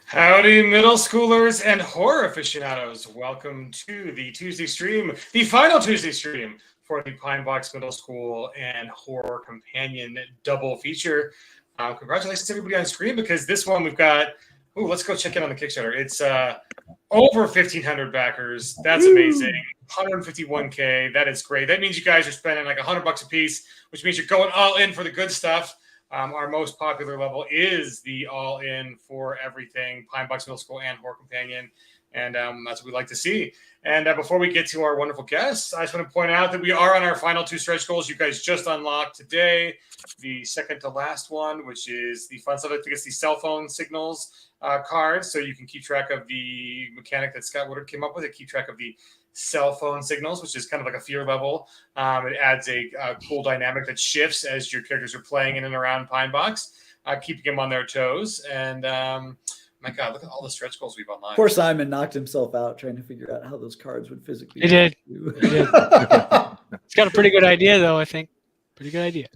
Howdy, middle schoolers and horror aficionados. Welcome to the Tuesday stream, the final Tuesday stream for the Pinebox Middle School and Horror Companion double feature. Congratulations to everybody on screen, because this one we've got, let's go check in on the Kickstarter. It's over 1,500 backers. That's amazing. 151K. That is great. That means you guys are spending like $100 a piece, which means you're going all in for the good stuff. Our most popular level is the all-in for everything, Pinebox Middle School and Horror Companion, and that's what we like to see. And before we get to our wonderful guests, I just want to point out that we are on our final two stretch goals. You guys just unlocked today the second to last one, which is the fun stuff. I think it's the cell phone signals card, so you can keep track of the mechanic that Scott Woodard came up with. Keep track of the cell phone signals, which is kind of like a fear level. It adds a cool dynamic that shifts as your characters are playing in and around Pinebox, keeping them on their toes. And my God, look at all the stretch goals we've unlocked. Poor Simon knocked himself out trying to figure out how those cards would physically. He did. He's got a pretty good idea, though, I think. Pretty good idea.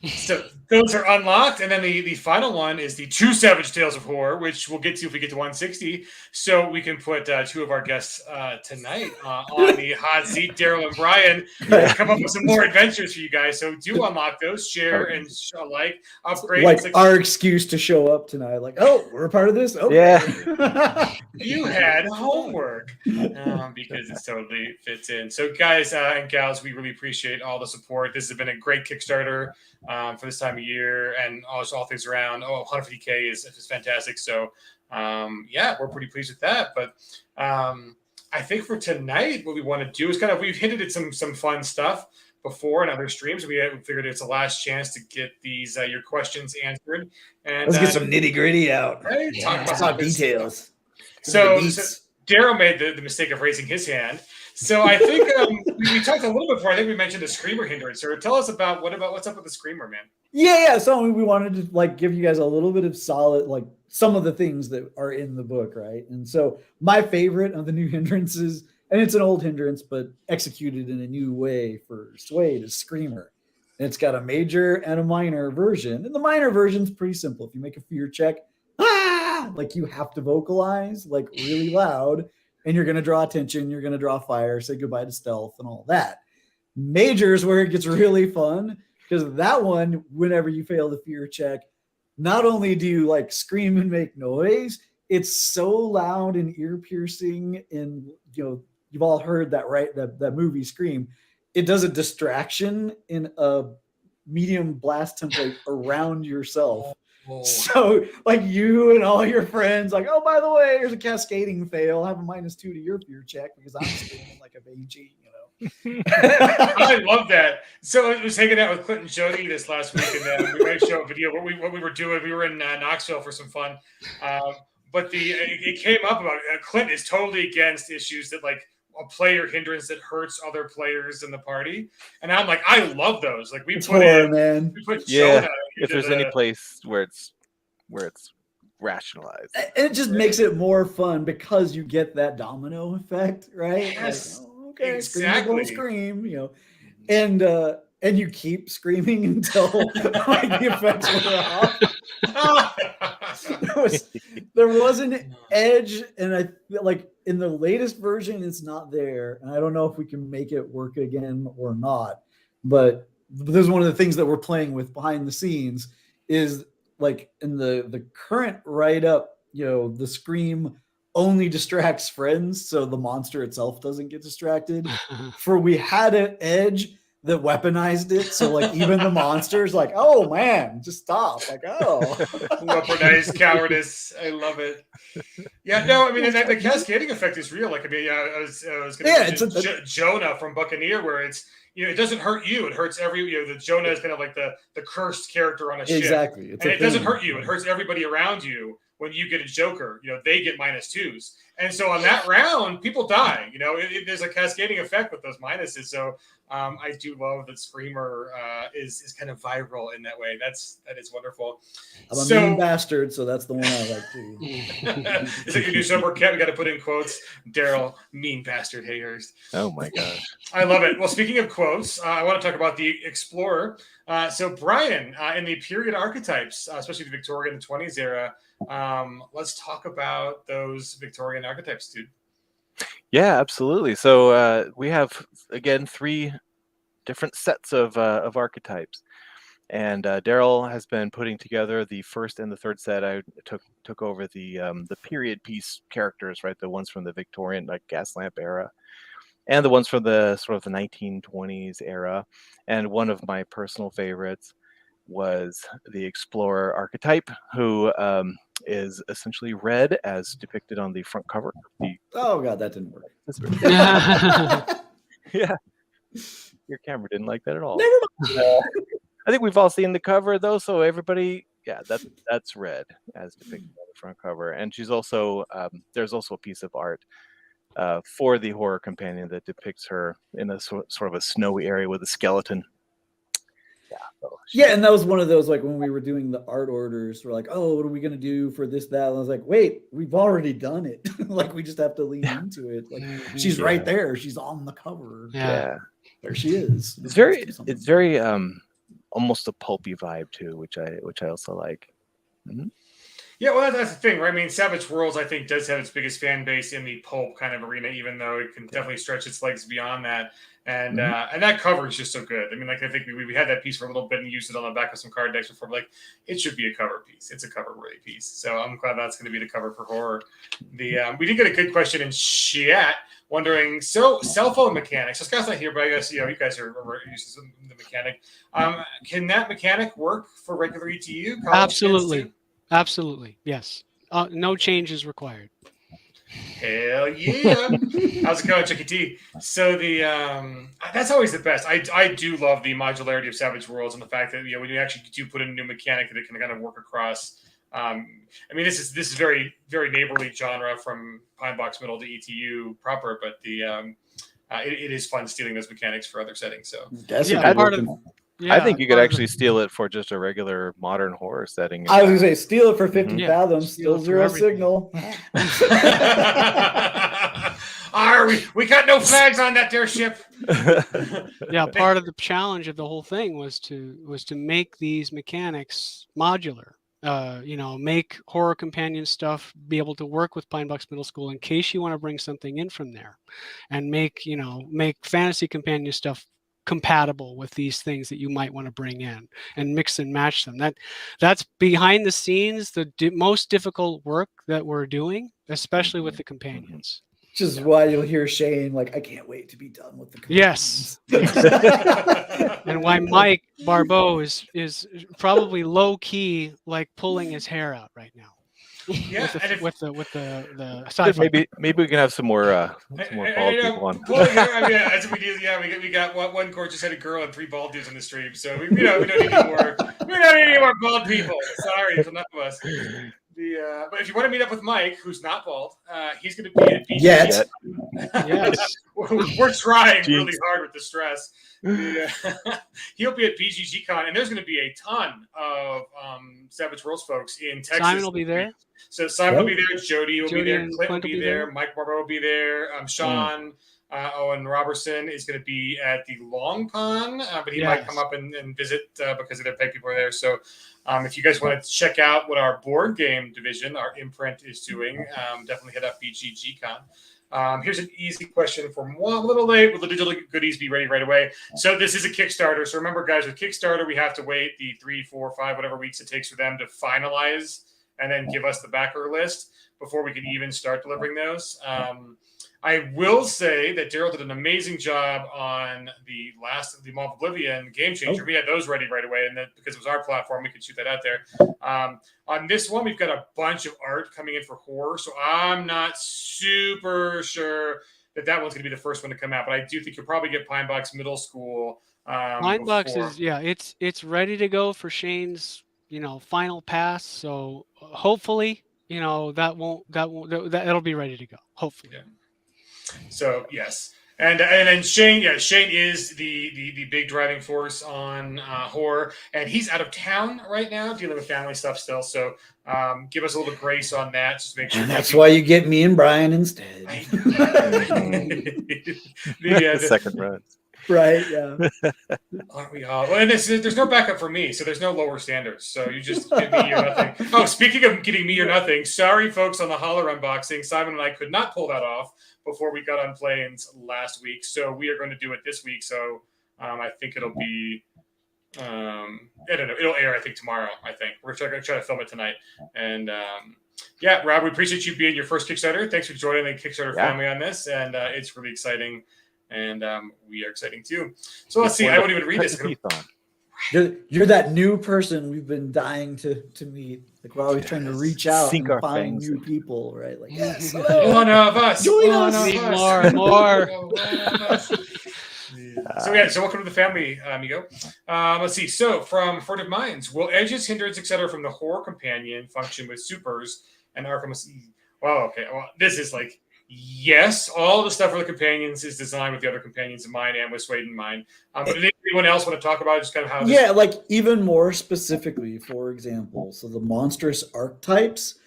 So those are unlocked. And then the final one is the two Savage Tales of Horror, which we'll get to if we get to 160. So we can put two of our guests tonight on the hot seat, Darrell and Brian, come up with some more adventures for you guys. So do unlock those, share and like, upgrade. Like our excuse to show up tonight. Like, oh, we're a part of this? Okay. Yeah. You had homework because it totally fits in. So guys and gals, we really appreciate all the support. This has been a great Kickstarter for this time of year, and also all things around. 150K is fantastic. So yeah, we're pretty pleased with that. But I think for tonight, what we want to do is we've hinted at some fun stuff before in other streams. We figured it's the last chance to get these your questions answered, and let's get some nitty gritty out. Right? Yeah, talk about details. So Darrell made the mistake of raising his hand. So I think we talked a little bit before. I think we mentioned the screamer hindrance. So tell us about what's up with the screamer, man. Yeah. So we wanted to give you guys a little bit of solid, some of the things that are in the book, right? And so my favorite of the new hindrances, and it's an old hindrance, but executed in a new way for Suede, is screamer. And it's got a major and a minor version. And the minor version's pretty simple. If you make a fear check, you have to vocalize really loud. And you're going to draw attention, you're going to draw fire, say goodbye to stealth and all that. Majors, where it gets really fun, because that one, whenever you fail the fear check, not only do you like scream and make noise, it's so loud and ear piercing, and you've all heard that, right? That movie Scream. It does a distraction in a medium blast template around yourself. Oh. So like you and all your friends, like, oh, by the way, there's a cascading fail. Have a -2 to your fear check because I'm screaming like a banshee, I love that. So I was hanging out with Clint and Jody this last week, and we might show a video what we were doing. We were in Knoxville for some fun, but it came up about Clint is totally against issues that like a player hindrance that hurts other players in the party, and I'm like, I love those. Like we It's put horror, in, man. we put Yeah, Jonah if into there's any place where it's rationalized. And it just makes it more fun because you get that domino effect, right? Yes, like, oh, okay, exactly. scream, and you keep screaming until like the effects wear off. There was an edge, and I feel like in the latest version, it's not there, and I don't know if we can make it work again or not. But this is one of the things that we're playing with behind the scenes is like in the current write-up, the scream only distracts friends, so the monster itself doesn't get distracted. For we had an edge that weaponized it, so like even the monster's like, oh man, just stop. Like, oh, weaponized cowardice. I love it. Yeah, no, I mean the cascading effect is real. Like, I mean, I was going to mention Jonah from Buccaneer, where it's it doesn't hurt you; it hurts every. The Jonah is kind of like the cursed character on a ship. Exactly, and it doesn't hurt you; it hurts everybody around you. When you get a Joker, they get -2s, and so on that round, people die. There's a cascading effect with those minuses. So I do love that Screamer is kind of viral in that way. That is wonderful. I'm a mean bastard, so that's the one I like too. Is it your new sober cat? We got to put in quotes. Darrell, mean bastard Hayhurst. Oh my gosh, I love it. Well, speaking of quotes, I want to talk about the Explorer. So Brian, in the period archetypes, especially the Victorian and 20s era. Let's talk about those Victorian archetypes, dude. Yeah, absolutely. So we have again 3 different sets of archetypes, and Darrell has been putting together the first and the third set. I took over the period piece characters, right? The ones from the Victorian, like gas lamp era, and the ones from the sort of the 1920s era. And one of my personal favorites was the Explorer archetype, who is essentially red as depicted on the front cover. Oh god, that didn't work. Yeah, your camera didn't like that at all. Never mind. I think we've all seen the cover though, so everybody, yeah, that's red as depicted on the front cover. And she's also there's also a piece of art for the horror companion that depicts her in a sort of a snowy area with a skeleton. Yeah, and that was one of those, like when we were doing the art orders, we're like, oh, what are we gonna do for this, that? And I was like, wait, we've already done it. Like we just have to lean into it. Like she's right there, she's on the cover. Yeah. There she is. It's very almost a pulpy vibe too, which I also like. Mm-hmm. Yeah, well, that's the thing, right? I mean, Savage Worlds, I think, does have its biggest fan base in the pulp kind of arena, even though it can definitely stretch its legs beyond that. And and that cover is just so good. I mean, like I think we had that piece for a little bit and used it on the back of some card decks before. Like, it should be a cover piece. It's a cover-worthy piece. So I'm glad that's going to be the cover for horror. We did get a good question in chat, wondering, so cell phone mechanics. So Scott's not here, but I guess you guys are used to the mechanic. Can that mechanic work for regular ETU? Absolutely, yes. No change is required. Hell yeah! How's it going, Chucky T? So that's always the best. I do love the modularity of Savage Worlds and the fact that when you actually do put in a new mechanic that it can kind of work across. I mean, this is very very neighborly genre from Pinebox Middle to ETU proper, but it is fun stealing those mechanics for other settings. So I think you could actually steal it for just a regular modern horror setting. I was going to say, steal it for 50 fathoms, still zero signal. We got no flags on that there ship. Yeah, part of the challenge of the whole thing was to make these mechanics modular. Make horror companion stuff be able to work with Pinebox Middle School in case you want to bring something in from there, and make fantasy companion stuff compatible with these things that you might want to bring in and mix and match them. That's behind the scenes the most difficult work that we're doing, especially with the companions. Which is why you'll hear Shane like, I can't wait to be done with the Yes. And why Mike Barbeau is probably low key like pulling his hair out right now. Yeah, with the sci-fi. Maybe we can have some more bald people on. As we do, we got one gorgeous-headed girl and 3 bald dudes on the stream, so we don't need any more. We don't need any more bald people. Sorry, it's enough of us. But if you want to meet up with Mike, who's not bald, he's going to be at BG. Yes. We're trying really hard with the stress. He'll be at BGGCon, and there's going to be a ton of Savage Worlds folks in Texas. Simon will be there. So Simon will be there. Jody will be there. Clint will be there. Mike Barber will be there. Sean Owen Robertson is going to be at the Long Con, but he might come up and visit because their pay people are there. So if you guys want to check out what our board game division, our imprint, is doing, definitely hit up BGGCon. Here's an easy question for a little late. Will the digital goodies be ready right away? So this is a Kickstarter. So remember, guys, with Kickstarter, we have to wait the 3, 4, 5, whatever weeks it takes for them to finalize and then give us the backer list before we can even start delivering those. I will say that Darrell did an amazing job on the Mall of Oblivion Game Changer. We had those ready right away, and then because it was our platform, we could shoot that out there. On this one, we've got a bunch of art coming in for horror, so I'm not super sure that one's going to be the first one to come out, but I do think you'll probably get Pinebox Middle School. Pinebox is it's ready to go for Shane's final pass. So hopefully that'll be ready to go. Hopefully. Yeah. So yes, and then Shane is the big driving force on horror, and he's out of town right now dealing with family stuff still. So give us a little grace on that. Just make sure. And that's why you get me and Brian instead. The second round. Right, yeah. Aren't we all? Well, and there's no backup for me, so there's no lower standards. So you just get me or nothing. Oh, speaking of getting me or nothing, sorry, folks, on the Holler unboxing. Simon and I could not pull that off before we got on planes last week. So we are going to do it this week. So I think it'll be, I don't know, it'll air, I think, tomorrow, I think. We're going to try to film it tonight. And Rob, we appreciate you being your first Kickstarter. Thanks for joining the Kickstarter family on this. And it's really exciting. And we are exciting too. So let's see. I won't even read this. You're that new person we've been dying to meet. Like we're always trying to reach out and find new people, right? Like yes, one of us. Join us. More. So welcome to the family, amigo. Let's see. So from Furtive Minds, will edges, hindrance, etc. from the horror companion function with supers and Arkham? Well, okay. Well, this is like. Yes, all the stuff for the companions is designed with the other companions in mind and with Swade in mind. But did anyone else want to talk about just kind of how this... Yeah, like even more specifically, for example, so the monstrous archetypes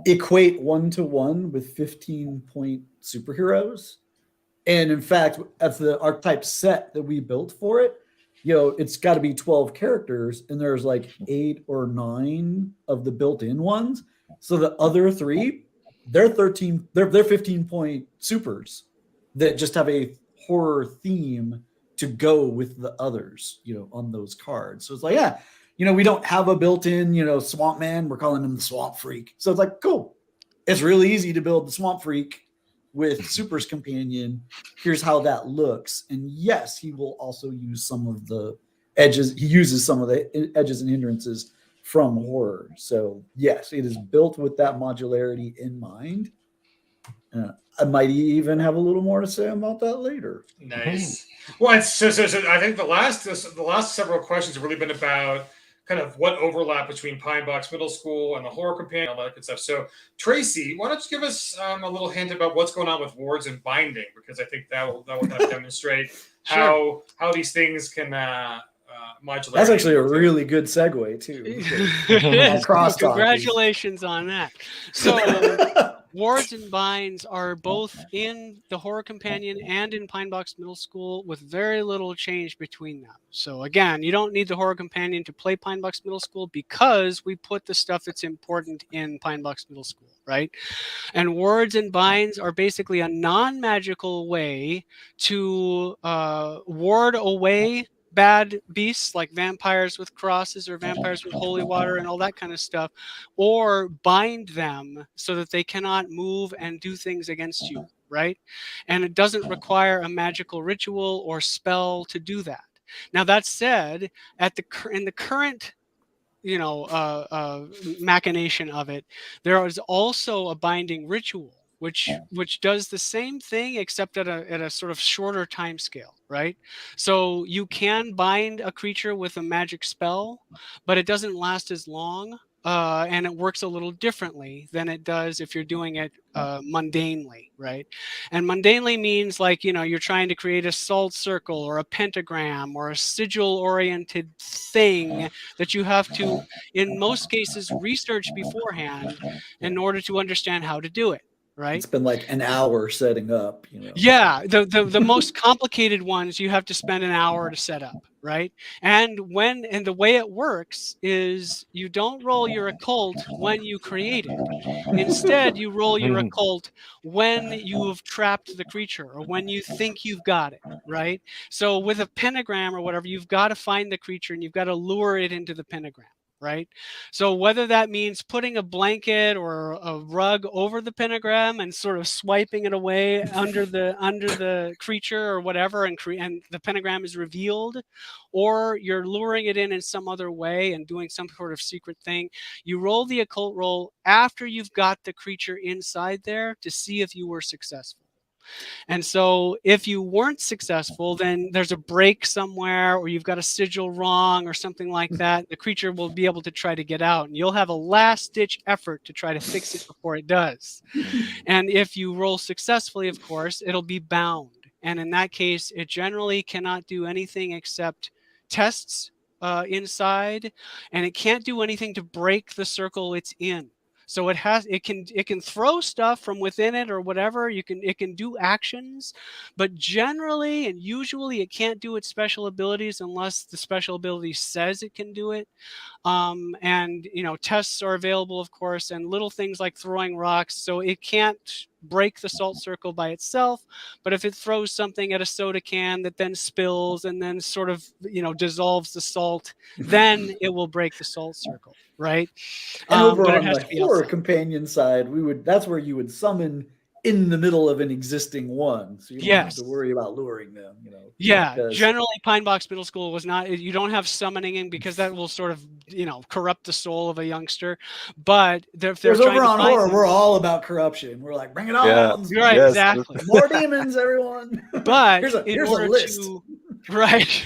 equate 1-to-1 with 15-point superheroes. And in fact, at the archetype set that we built for it, it's got to be 12 characters, and there's like 8 or 9 of the built-in ones. So the other 3... They're 15-point supers that just have a horror theme to go with the others, on those cards. So it's like, we don't have a built-in, Swamp Man. We're calling him the Swamp Freak. So it's like, cool. It's really easy to build the Swamp Freak with Super's Companion. Here's how that looks. And yes, he will also use some of the edges. He uses some of the edges and hindrances from horror. So yes, it is built with that modularity in mind. I might even have a little more to say about that later. Nice. Well, so I think the last several questions have really been about kind of what overlap between Pinebox Middle School and the horror companion, all that good stuff. So Tracy, why don't you give us a little hint about what's going on with wards and binding, because I think that will kind of demonstrate how these things can modulate. That's actually a really good segue too. Congratulations on that. So Wards and binds are both in the Horror Companion and in Pinebox Middle School with very little change between them. So again, you don't need the Horror Companion to play Pinebox Middle School because we put the stuff that's important in Pinebox Middle School, right? And wards and binds are basically a non-magical way to ward away bad beasts like vampires with crosses or vampires with holy water and all that kind of stuff, or bind them so that they cannot move and do things against you, right? And it doesn't require a magical ritual or spell to do that. Now, that said, in the current machination of it, there is also a binding ritual which does the same thing except at a sort of shorter time scale, right? So you can bind a creature with a magic spell, but it doesn't last as long, and it works a little differently than it does if you're doing it mundanely, right? And mundanely means like, you're trying to create a salt circle or a pentagram or a sigil-oriented thing that you have to, in most cases, research beforehand in order to understand how to do it. Right. It's been like an hour setting up, Yeah, the most complicated ones you have to spend an hour to set up, right? And the way it works is you don't roll your occult when you create it. Instead, you roll your occult when you have trapped the creature or when you think you've got it, right? So with a pentagram or whatever, you've got to find the creature and you've got to lure it into the pentagram. Right. So whether that means putting a blanket or a rug over the pentagram and sort of swiping it away under the creature or whatever, and the pentagram is revealed, or you're luring it in some other way and doing some sort of secret thing, you roll the occult roll after you've got the creature inside there to see if you were successful. And so if you weren't successful, then there's a break somewhere, or you've got a sigil wrong or something like that. The creature will be able to try to get out, and you'll have a last-ditch effort to try to fix it before it does. And if you roll successfully, of course, it'll be bound. And in that case, it generally cannot do anything except tests inside, and it can't do anything to break the circle it's in. So it can throw stuff from within it or whatever. It can do actions, but generally and usually it can't do its special abilities unless the special ability says it can do it. And tests are available, of course, and little things like throwing rocks. So it can't break the salt circle by itself, but if it throws something at a soda can that then spills and then sort of dissolves the salt, then it will break the salt circle, right? And over on the Horror Companion side, that's where you would summon in the middle of an existing one, so you don't have to worry about luring them. Generally Pinebox Middle School was not. You don't have summoning in because that will sort of corrupt the soul of a youngster. But if they're over on Horror, we're all about corruption. We're like, bring it on! Yeah. Right, yes. Exactly. More demons, everyone. But here's a list. Right.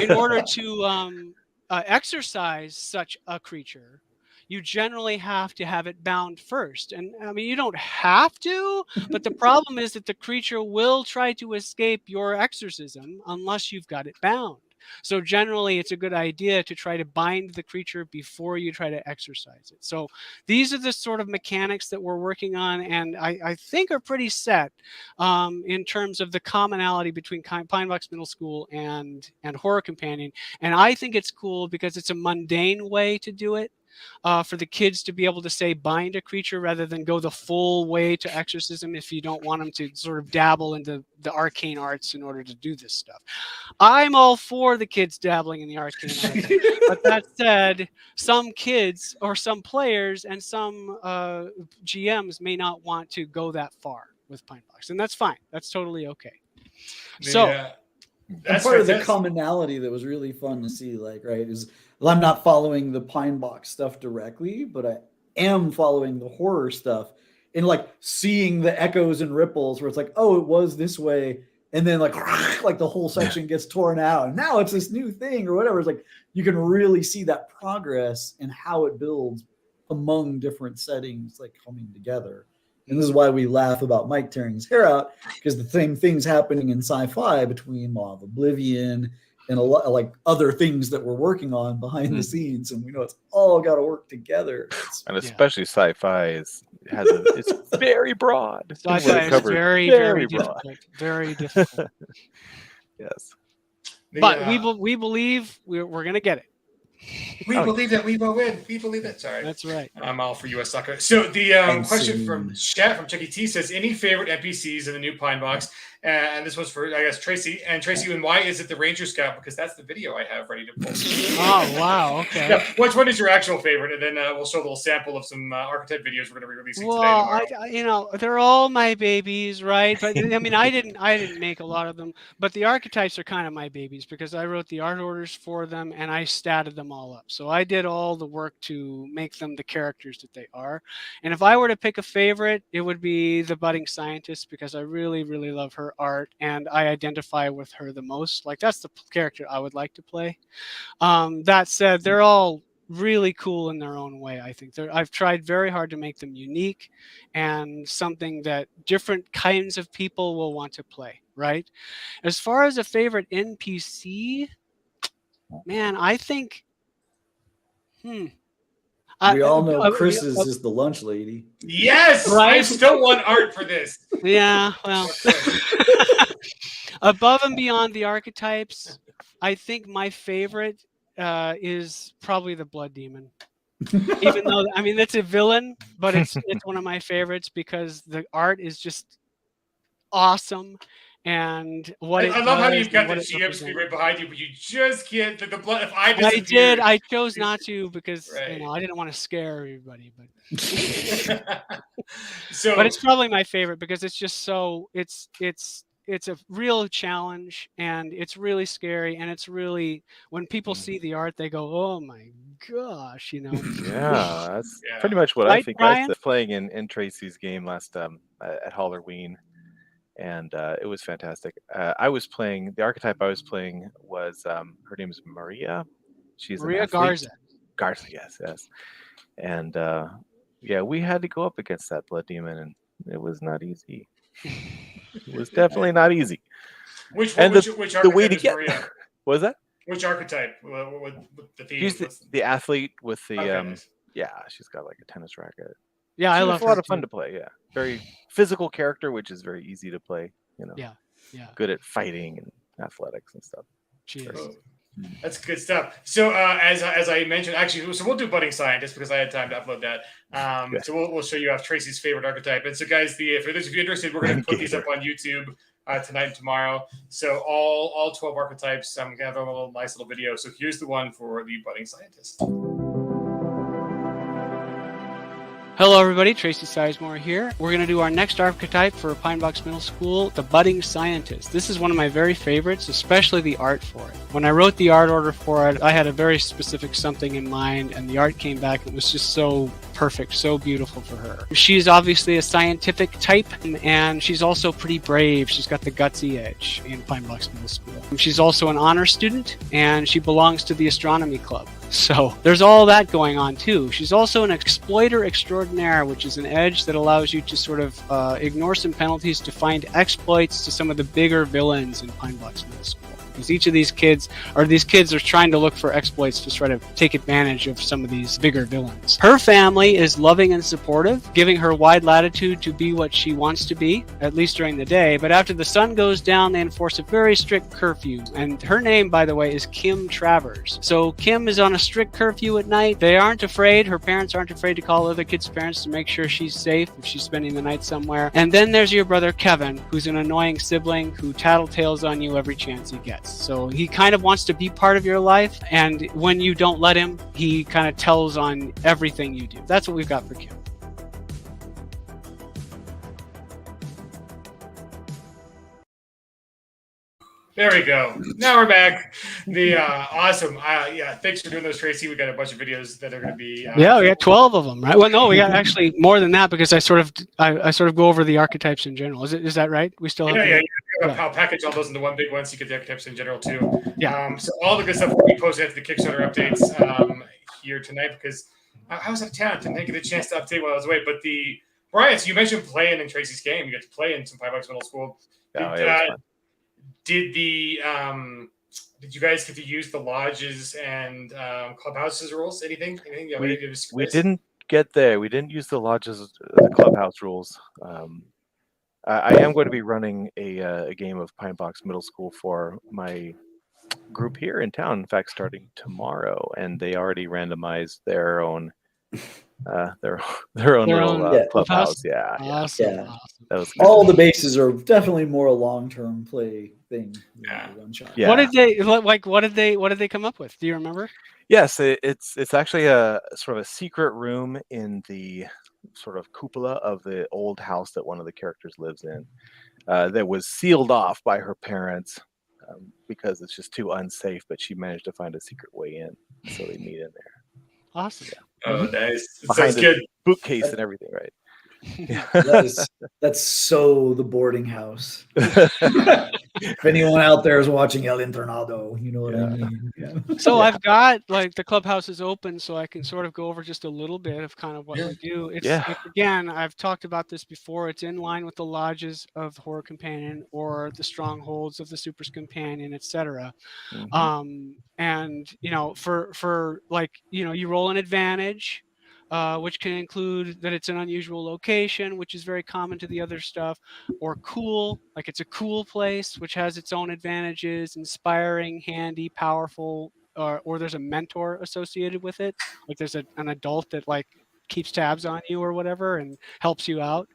In order to exercise such a creature, you generally have to have it bound first. And I mean, you don't have to, but the problem is that the creature will try to escape your exorcism unless you've got it bound. So generally, it's a good idea to try to bind the creature before you try to exorcise it. So these are the sort of mechanics that we're working on, and I think are pretty set in terms of the commonality between Pinebox Middle School and Horror Companion. And I think it's cool because it's a mundane way to do it. For the kids to be able to say bind a creature rather than go the full way to exorcism if you don't want them to sort of dabble into the arcane arts in order to do this stuff. I'm all for the kids dabbling in the arcane arts. But that said, some kids or some players and some GMs may not want to go that far with Pinebox, and that's fine. That's totally okay. That's part of the commonality that was really fun to see, is I'm not following the Pinebox stuff directly, but I am following the horror stuff and seeing the echoes and ripples where it's like, oh, it was this way. And then the whole section gets torn out and now it's this new thing or whatever. It's like, you can really see that progress and how it builds among different settings, coming together. And this is why we laugh about Mike tearing his hair out, because the same thing's happening in sci-fi between Law of Oblivion and a lot like other things that we're working on behind the scenes, and we know it's all got to work together. And especially sci-fi it's very broad. Sci-fi is very broad. difficult. Very difficult. Yes. But we believe we're gonna get it. We believe that we will win. We believe that. Sorry. That's right. I'm all for U.S. soccer. So the question from chat from Chucky T says, any favorite NPCs in the new Pine Box? And this was for, I guess, Tracy. And Tracy, and why is it the Ranger Scout? Because that's the video I have ready to pull. Oh, wow. Okay. Yeah. Which one is your actual favorite? And then we'll show a little sample of some archetype videos we're going to be releasing today. Well, they're all my babies, right? But I mean, I didn't make a lot of them, but the archetypes are kind of my babies because I wrote the art orders for them and I statted them all up. So I did all the work to make them the characters that they are. And if I were to pick a favorite, it would be the budding scientist because I really, really love her art and I identify with her the most. Like that's the character I would like to play. That said, they're all really cool in their own way. I think I've tried very hard to make them unique and something that different kinds of people will want to play, right? As far as a favorite NPC, man, I think we all know Chris's is the lunch lady. Yes, right? I still want art for this. Yeah, well, above and beyond the archetypes, I think my favorite is probably the Blood Demon. Even though, I mean, it's a villain, but it's one of my favorites because the art is just awesome. And what I love how you've got the GM screen right behind you, but you just can't. The blood. If I did, I chose not to because I didn't want to scare everybody. But but it's probably my favorite because it's just so it's a real challenge and it's really scary and it's really when people see the art they go, oh my gosh, Yeah, that's pretty much what I think. Brian? I was playing in Tracy's game last at Halloween. And it was fantastic. I was playing the archetype I was playing was her name is Maria. She's Maria Garza. Garza, yes. And we had to go up against that blood demon, and it was not easy. It was definitely not easy. Which archetype the way to get Maria? What was that? Which archetype? With the theme? She's the athlete with the she's got like a tennis racket. Yeah, I love her. A lot of fun to play. Yeah, very physical character, which is very easy to play. Yeah. Good at fighting and athletics and stuff. She is. That's good stuff. So as I mentioned, actually, so we'll do budding scientist because I had time to upload that. So we'll show you off Tracy's favorite archetype. And so guys, for those of you interested, we're going to put these up on YouTube tonight and tomorrow. So all 12 archetypes. I'm going to have a nice little video. So here's the one for the budding scientist. Hello everybody, Tracy Sizemore here. We're going to do our next archetype for Pinebox Middle School, the Budding Scientist. This is one of my very favorites, especially the art for it. When I wrote the art order for it, I had a very specific something in mind, and the art came back and it was just so perfect, so beautiful for her. She's obviously a scientific type, and she's also pretty brave. She's got the gutsy edge in Pinebox Middle School. She's also an honor student, and she belongs to the astronomy club. So there's all that going on too. She's also an exploiter extraordinaire, which is an edge that allows you to sort of ignore some penalties to find exploits to some of the bigger villains in Pinebox Middle School. Because each of these kids are trying to look for exploits to try to take advantage of some of these bigger villains. Her family is loving and supportive, giving her wide latitude to be what she wants to be, at least during the day. But after the sun goes down, they enforce a very strict curfew. And her name, by the way, is Kim Travers. So Kim is on a strict curfew at night. They aren't afraid. Her parents aren't afraid to call other kids' parents to make sure she's safe if she's spending the night somewhere. And then there's your brother Kevin, who's an annoying sibling who tattletales on you every chance he gets. So he kind of wants to be part of your life, and when you don't let him, he kind of tells on everything you do. That's what we've got for Kim. There we go. Now we're back. Awesome. Thanks for doing those, Tracy. We got a bunch of videos that are going to be. We got 12 of them, right? Well, no, we got actually more than that because I sort of go over the archetypes in general. Is that right? We still have. I'll package all those into one big one so you get the archetypes in general too. Yeah. So all the good stuff will be posted after the Kickstarter updates here tonight because I was out of town. Didn't get a chance to update while I was away. But Brian, so you mentioned playing in Tracy's game. You get to play in some Pinebox Middle School. Did the did you guys get to use the lodges and clubhouses rules? Anything? Yeah, We didn't get there. We didn't use the lodges, the clubhouse rules. I am going to be running a game of Pinebox Middle School for my group here in town. In fact, starting tomorrow, and they already randomized their own their own little clubhouse. Yeah, Awesome. Yeah. Awesome. that was good. All the bases are definitely more a long-term play thing. Yeah. One shot. Yeah. What did they like? What did they come up with? Do you remember? Yes, it's actually a sort of a secret room in the sort of cupola of the old house that one of the characters lives in, that was sealed off by her parents because it's just too unsafe. But she managed to find a secret way in, so they meet in there. Awesome. Oh, nice. It Behind sounds the good. bookcase and everything, right? That's so the boarding house. If anyone out there is watching El Internado, you know what I mean. Yeah. So I've got like the clubhouse is open, so I can sort of go over just a little bit of kind of what we do. It's again, I've talked about this before. It's in line with the lodges of the Horror Companion or the strongholds of the Super's Companion, etc. And you know, for like, you know, you roll an advantage. Which can include that it's an unusual location, which is very common to the other stuff, or cool, like it's a cool place, which has its own advantages, inspiring, handy, powerful, or there's a mentor associated with it, like there's an adult that like keeps tabs on you or whatever and helps you out.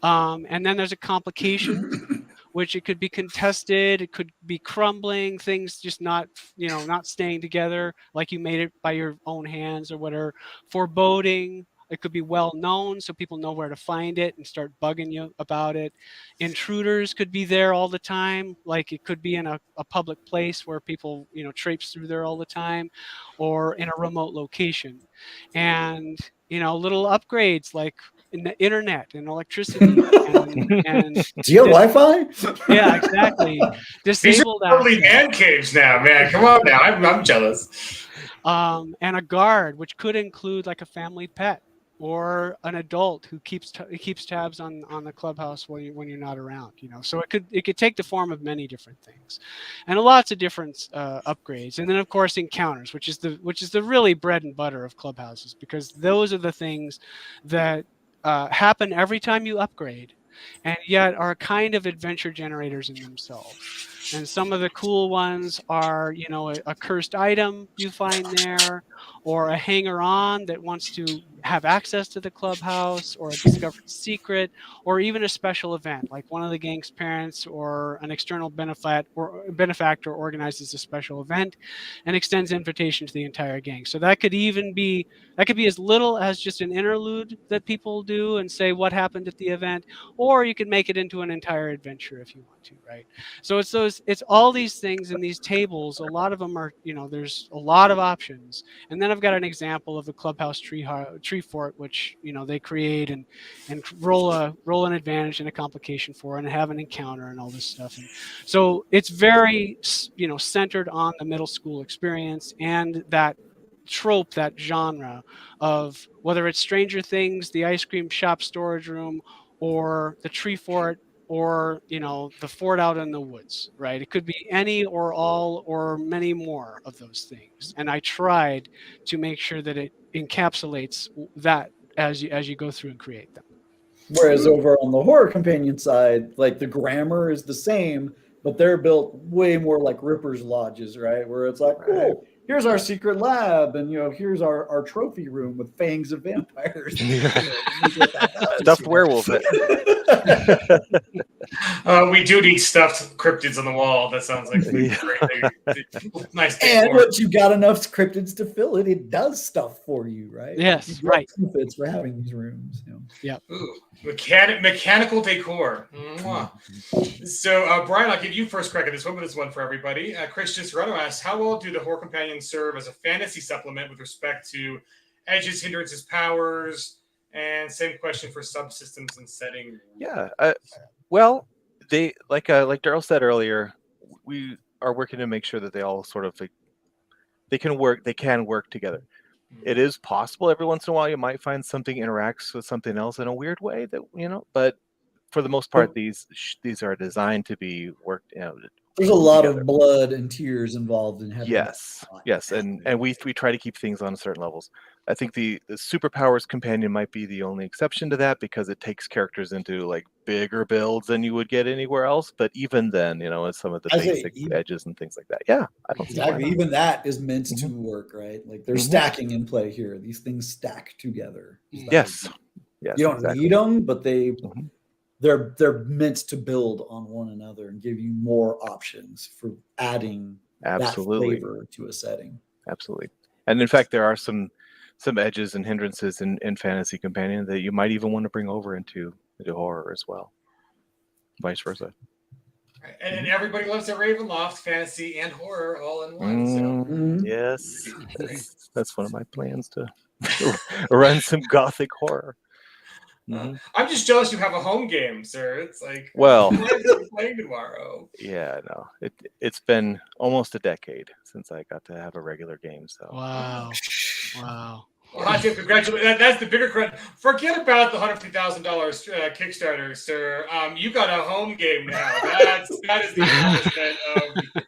And then there's a complication, which it could be contested, it could be crumbling, things just not, you know, not staying together, like you made it by your own hands or whatever. Foreboding, it could be well known, so people know where to find it and start bugging you about it. Intruders could be there all the time, like it could be in a public place where people, you know, traipse through there all the time, or in a remote location. And, you know, little upgrades like in the internet and electricity and Do you have Wi-Fi? yeah, exactly. These Disabled are totally access. man caves now, man. Come on now. I'm jealous. And a guard, which could include like a family pet or an adult who keeps tabs on the clubhouse when you're not around, you know. So it could take the form of many different things, and lots of different upgrades. And then of course encounters, which is the really bread and butter of clubhouses, because those are the things that happen every time you upgrade, and yet are kind of adventure generators in themselves. And some of the cool ones are, you know, a cursed item you find there, or a hanger-on that wants to have access to the clubhouse, or a discovered secret, or even a special event, like one of the gang's parents or an external benefactor organizes a special event and extends invitation to the entire gang. So that could be as little as just an interlude that people do and say what happened at the event, or you could make it into an entire adventure if you want to, right? So it's all these things in these tables. A lot of them are, you know, there's a lot of options. And then I've got an example of a clubhouse tree fort, which, you know, they create and roll an advantage and a complication for, and have an encounter and all this stuff. And so it's very, you know, centered on the middle school experience and that trope, that genre of whether it's Stranger Things, the ice cream shop storage room, or the tree fort, or, you know, the fort out in the woods, right? It could be any or all or many more of those things. And I tried to make sure that it encapsulates that as you go through and create them. Whereas over on the Horror Companion side, like the grammar is the same, but they're built way more like Ripper's Lodges, right? Where it's like, cool, here's our secret lab, and, you know, here's our trophy room with fangs of vampires. Stuffed werewolf. We do need stuffed cryptids on the wall. That sounds like great. Nice. And once you got enough cryptids to fill it, it does stuff for you, right? Yes, right. Benefits for having these rooms. You know. Yeah. Ooh, mechanical decor. So, Brian, I'll give you first crack at this one, but this one for everybody. Christian Serrano asks, how well do the Horror Companions serve as a fantasy supplement with respect to edges, hindrances, powers? And same question for subsystems and setting. Yeah. Well, they like Darrell said earlier, we are working to make sure that they all sort of they can work together. It is possible every once in a while you might find something interacts with something else in a weird way that, you know, but for the most part, these are designed to be worked, you know, There's a lot of blood and tears involved in having Yes, yes, and we try to keep things on certain levels. I think the superpowers companion might be the only exception to that because it takes characters into like bigger builds than you would get anywhere else. But even then, you know, some of the basic edges and things like that. Yeah, I don't see why exactly. not. Even that is meant to work, right? Like there's stacking in play here. These things stack together. Yes, yes. You don't need them, but they're meant to build on one another and give you more options for adding that flavor to a setting. Absolutely. And in fact, there are some edges and hindrances in Fantasy Companion that you might even want to bring over into horror as well. Vice versa. And everybody loves a Ravenloft, fantasy and horror all in one. So. Yes. That's one of my plans to run some gothic horror. I'm just jealous you have a home game, sir. It's like, well, playing tomorrow. Yeah, no, it's been almost a decade since I got to have a regular game. So wow. Well, I think congratulations. That's the bigger credit. Forget about the $150,000 Kickstarter, sir. You got a home game now. That is the accomplishment of.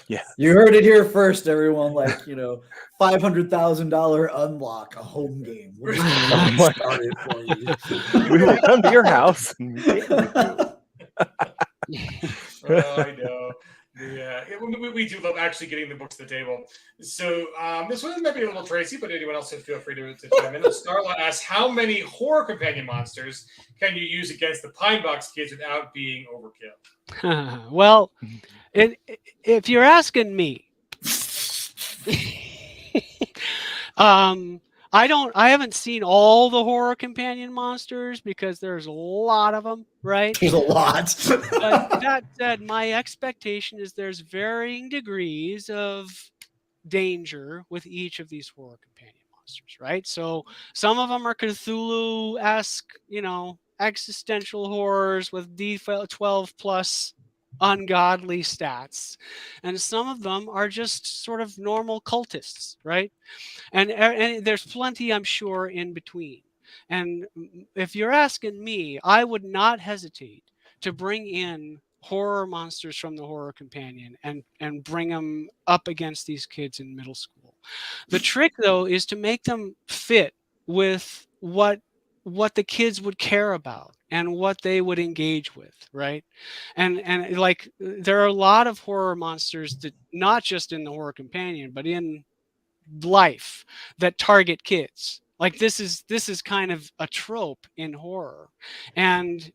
Yeah, you heard it here first, everyone. Like, you know, $500,000 unlock a home game. We're just started for you. We will come to your house. And I know. Yeah, we do love actually getting the books to the table. So this one might be a little Tracy, but anyone else feel free to chime in. Starla asks, how many horror companion monsters can you use against the Pinebox kids without being overkill? Well, if you're asking me, I haven't seen all the horror companion monsters because there's a lot of them, right? There's a lot. But that said, my expectation is there's varying degrees of danger with each of these horror companion monsters, right? So some of them are Cthulhu-esque, you know, existential horrors with D12 plus ungodly stats, and some of them are just sort of normal cultists, right? And there's plenty, I'm sure, in between. And if you're asking me, I would not hesitate to bring in horror monsters from the horror companion and bring them up against these kids in middle school. The trick, though, is to make them fit with what the kids would care about and what they would engage with, right? And like there are a lot of horror monsters that not just in the horror companion, but in life that target kids. Like this is kind of a trope in horror, and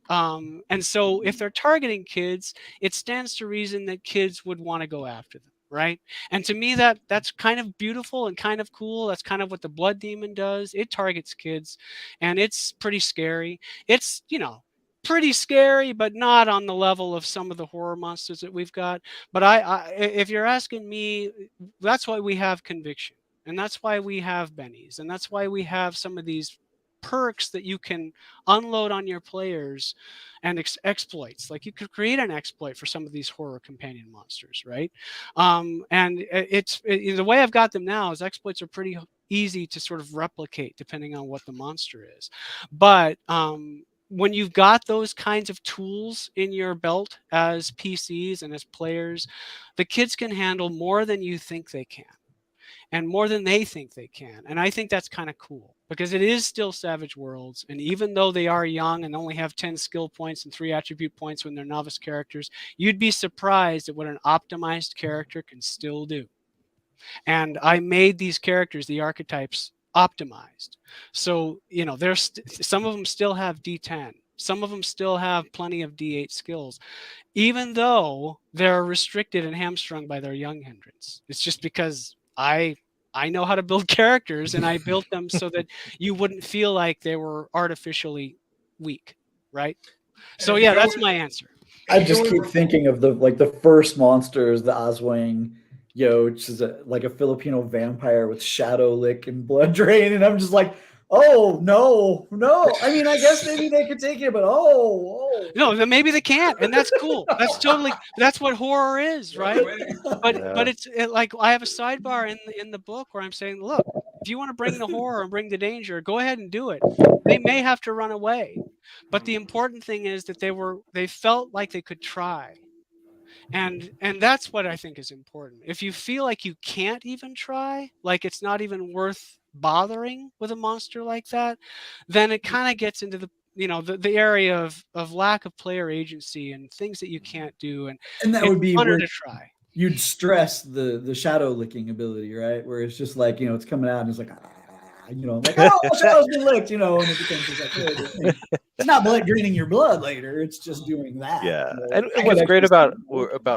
so if they're targeting kids, it stands to reason that kids would want to go after them, right? And to me, that's kind of beautiful and kind of cool. That's kind of what the Blood Demon does. It targets kids, and it's pretty scary. It's, you know, pretty scary, but not on the level of some of the horror monsters that we've got. But if you're asking me, that's why we have Conviction. And that's why we have bennies. And that's why we have some of these perks that you can unload on your players and exploits. Like you could create an exploit for some of these horror companion monsters, right? And the way I've got them now is exploits are pretty easy to sort of replicate depending on what the monster is. But when you've got those kinds of tools in your belt as PCs and as players, the kids can handle more than you think they can. And more than they think they can. And I think that's kind of cool because it is still Savage Worlds. And even though they are young and only have 10 skill points and 3 attribute points when they're novice characters, you'd be surprised at what an optimized character can still do. And I made these characters, the archetypes, optimized. So, you know, there's some of them still have D10. Some of them still have plenty of D8 skills, even though they're restricted and hamstrung by their young hindrance. It's just because I know how to build characters, and I built them so that you wouldn't feel like they were artificially weak, right? So yeah, that's my answer. I just keep thinking of the first monsters, the Oswang, which is like a Filipino vampire with shadow lick and blood drain, and I'm just like, oh no. I mean, I guess maybe they could take it, but no, then maybe they can't, and that's cool. That's what horror is, right? But it's like I have a sidebar in the book where I'm saying, look, if you want to bring the horror and bring the danger, go ahead and do it. They may have to run away, but the important thing is that they felt like they could try. And that's what I think is important. If you feel like you can't even try, like it's not even worth bothering with a monster like that, then it kind of gets into the the area of lack of player agency and things that you can't do, and that it's would be funner where to try. you'd stress the shadow licking ability, right? Where it's just like, it's coming out and it's like, like, oh, the shadow's been licked, and it becomes just like, really good thing. It's not draining your blood later. It's just doing that. Yeah. And what's great about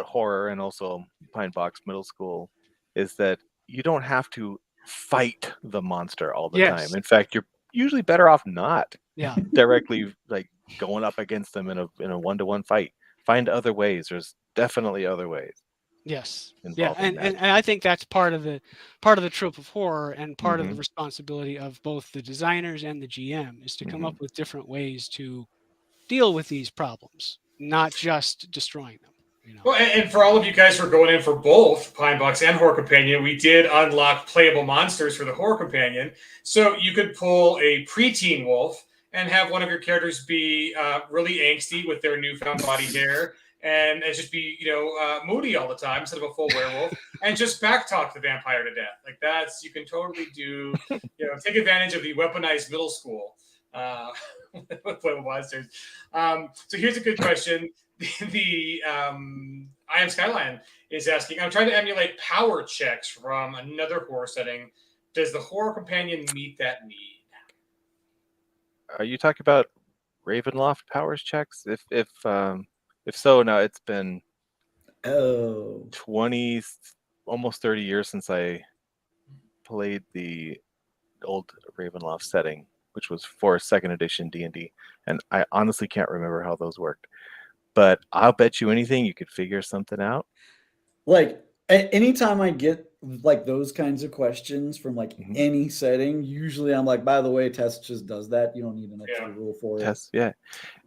horror and also Pinebox Middle School is that you don't have to fight the monster all the time. In fact, you're usually better off not directly like going up against them in a one-to-one fight. Find other ways. There's definitely other ways. Yes. Yeah, and I think that's part of the trope of horror, and part of the responsibility of both the designers and the GM is to come up with different ways to deal with these problems, not just destroying them. Well, and for all of you guys who are going in for both Pinebox and Horror Companion, we did unlock playable monsters for the Horror Companion. So you could pull a preteen wolf and have one of your characters be really angsty with their newfound body hair, and just be, moody all the time instead of a full werewolf, and just backtalk the vampire to death. Like you can totally do, take advantage of the weaponized middle school with playable monsters. So here's a good question. The I Am Skyline is asking, I'm trying to emulate power checks from another horror setting. Does the Horror Companion meet that need? Are you talking about Ravenloft powers checks? If so, now it's been 20, almost 30 years since I played the old Ravenloft setting, which was for 2nd edition D&D, and I honestly can't remember how those worked. But I'll bet you anything you could figure something out. Like anytime I get like those kinds of questions from like any setting, usually I'm like, by the way, Tess just does that. You don't need an extra rule for it. Tess, and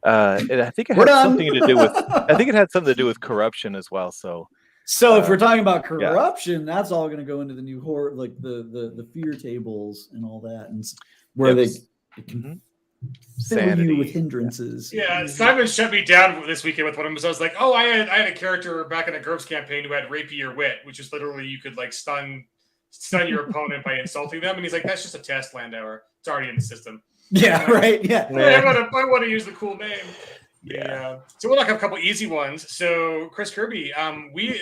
I think it had something to do with. I think it had something to do with corruption as well. So if we're talking about corruption, that's all going to go into the new horror, like the fear tables and all that, and where they can fill you with hindrances. Yeah, Simon shut me down this weekend with one of them. So I was like, I had a character back in the GURPS campaign who had Rapier Wit, which is literally you could like stun your opponent by insulting them. And he's like, that's just a test, Landauer. It's already in the system. Yeah, right. Yeah. I want to use the cool name. Yeah. So we'll look up a couple easy ones. So Chris Kirby,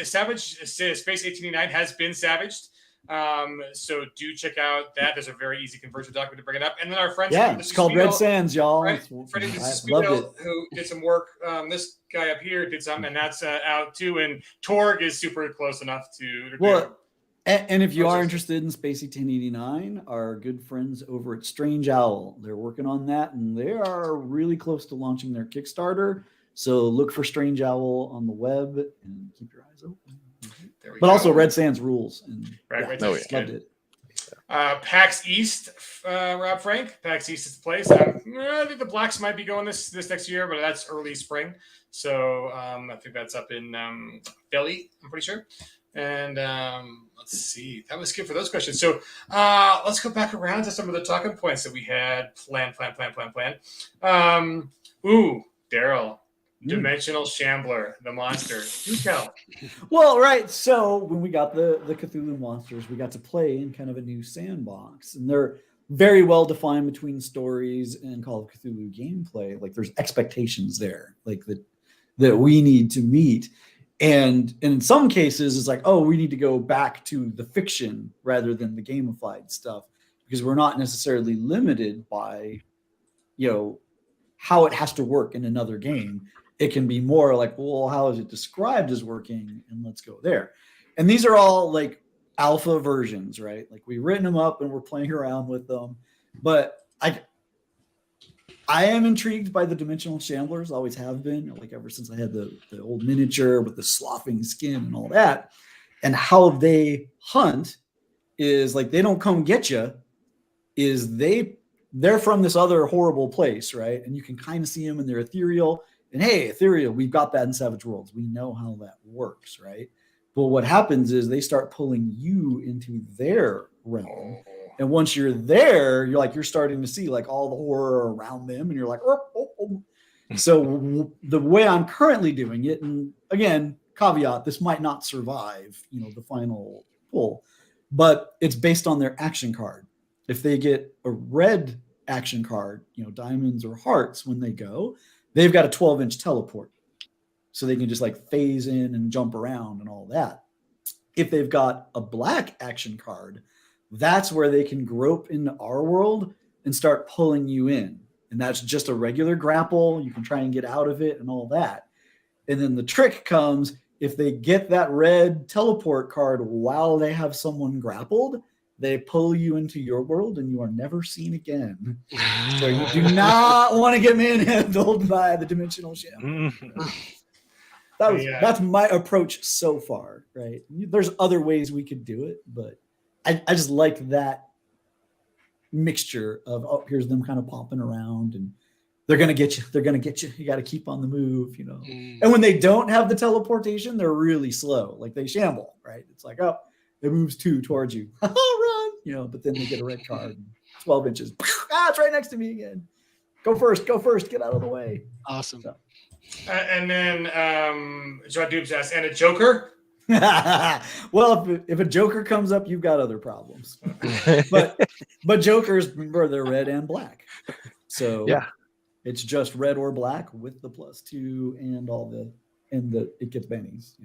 Savage Space 1889 has been savaged. So do check out that. There's a very easy conversion document to bring it up. And then our friends, it's called Red Sands, y'all. Right? Freddie Speedo, who did some work. This guy up here did some, and that's out too. And Torg is super close enough to. And if you are interested in Space 1089, our good friends over at Strange Owl, they're working on that, and they are really close to launching their Kickstarter. So look for Strange Owl on the web and keep your eyes open. But also Red Sands rules. And loved it. PAX East, Rob Frank. PAX East is the place. I think the Blacks might be going this next year, but that's early spring. So I think that's up in Philly, I'm pretty sure. And let's see. That was good for those questions. So let's go back around to some of the talking points that we had planned. Darrell. Dimensional Shambler, the monster. Do tell. Well, right. So when we got the Cthulhu monsters, we got to play in kind of a new sandbox, and they're very well defined between stories and Call of Cthulhu gameplay. Like there's expectations there, like that we need to meet. And in some cases, it's like, we need to go back to the fiction rather than the gamified stuff, because we're not necessarily limited by, how it has to work in another game. It can be more like, well, how is it described as working? And let's go there. And these are all like alpha versions, right? Like we've written them up and we're playing around with them. But I am intrigued by the Dimensional Shamblers, always have been, like ever since I had the old miniature with the sloughing skin and all that. And how they hunt is like, they don't come get you, they're from this other horrible place, right? And you can kind of see them and they're ethereal. And hey, ethereal, we've got that in Savage Worlds. We know how that works, right? But what happens is they start pulling you into their realm. And once you're there, you're starting to see like all the horror around them. And you're like, oh. So the way I'm currently doing it, and again, caveat, this might not survive, the final pull, but it's based on their action card. If they get a red action card, diamonds or hearts when they go, they've got a 12-inch teleport. So they can just like phase in and jump around and all that. If they've got a black action card, that's where they can grope into our world and start pulling you in. And that's just a regular grapple. You can try and get out of it and all that. And then the trick comes if they get that red teleport card while they have someone grappled, they pull you into your world and you are never seen again. So you do not want to get manhandled by the dimensional sham. That's my approach so far, right? There's other ways we could do it, but I just like that mixture of, here's them kind of popping around and they're going to get you. They're going to get you. You got to keep on the move, And when they don't have the teleportation, they're really slow. Like they shamble, right? It's like, oh, it moves 2 towards you. Run, but then they get a red card, 12 inches. It's right next to me again. Go first, get out of the way. Awesome. So. And then John Dubes asks, and a Joker? Well, if a Joker comes up, you've got other problems. but Jokers, remember, they're red and black. So yeah, it's just red or black with the +2 and it gets bennies.